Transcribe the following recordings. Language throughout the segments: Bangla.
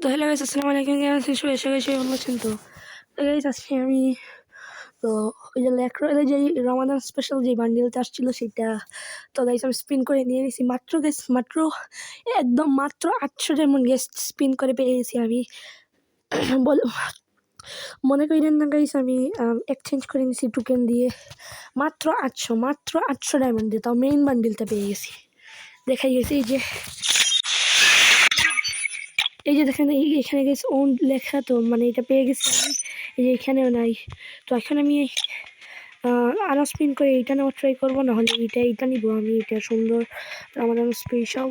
তো হ্যালো গাইস, আসসালামু আলাইকুম। কেমন আছেন সবাই? আশা করি সবাই ভালো আছেন। তো গাইস আজকে আমি তো ওই যে ল্যাক্রোয়েলের যে রমাদান স্পেশাল যে বান্ডিলটা আসছিল সেটা তো গাইস আমি স্পিন করে নিয়ে নিয়েছি মাত্র একদম মাত্র 800 ডায়মন্ড গেস স্পিন করে পেয়ে গেছি আমি। মনে করেন না গাইস, আমি এক্সচেঞ্জ করে নিয়েছি টোকেন দিয়ে মাত্র 800 ডায়মন্ড দিয়ে, তাও মেইন বান্ডিলটা পেয়ে গেছি। দেখাই গেছে এই যে দেখেন এখানে গেছে ওন লেখা, তো মানে এটা পেয়ে গেছি আমি। এই যে এখানেও নাই। তো এখন আমি আরও স্পিন করে এইটা নেওয়ার ট্রাই করবো, নাহলে এইটা নিবো আমি। এটা সুন্দর আমাদের স্পেশাল,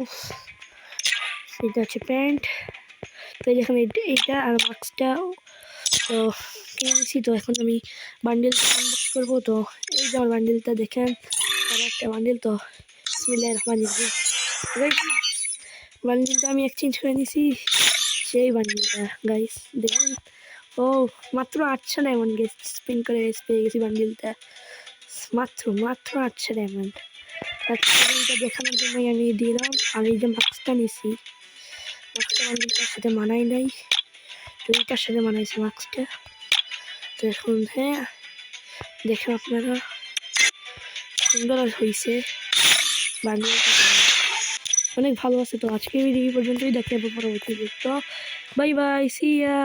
এটা হচ্ছে প্যান্ট। তো যেখানে এইটা আর মাস্কটা তো কিনে নিয়েছি। তো এখন আমি বান্ডেল আনবক্স করবো। তো এই যে আমার বান্ডেলটা দেখেন, আর একটা বান্ডেল। তো বিসমিল্লাহির রহমানির রহিম, বান্ডেলটা আমি এক্সচেঞ্জ করে নিয়েছি, সেই বান্ডেলটা গাইস দেখুন। ও মাত্র 800 ডায়মন্ড গেছে স্পিন করে পেয়ে গেছি বান্ডেলটা, মাত্র 800 ডায়মন্ড। এইটা দেখানোর জন্যই আমি দিলাম। আর এই যে মাস্কটা নিছি, মাস্কটা বান্ডেলটার সাথে মানাই নাই, তো এইটার সাথে মানাইছে মাস্কটা। তো এখন হ্যাঁ দেখেন আপনারা, সুন্দর হয়েছে বান্ডেলটা, অনেক ভালো আছে। তো আজকে ভিডিও পর্যন্তই, দেখতে হবে পরবর্তী ভিডিও। বাই বাই, সি ইয়া।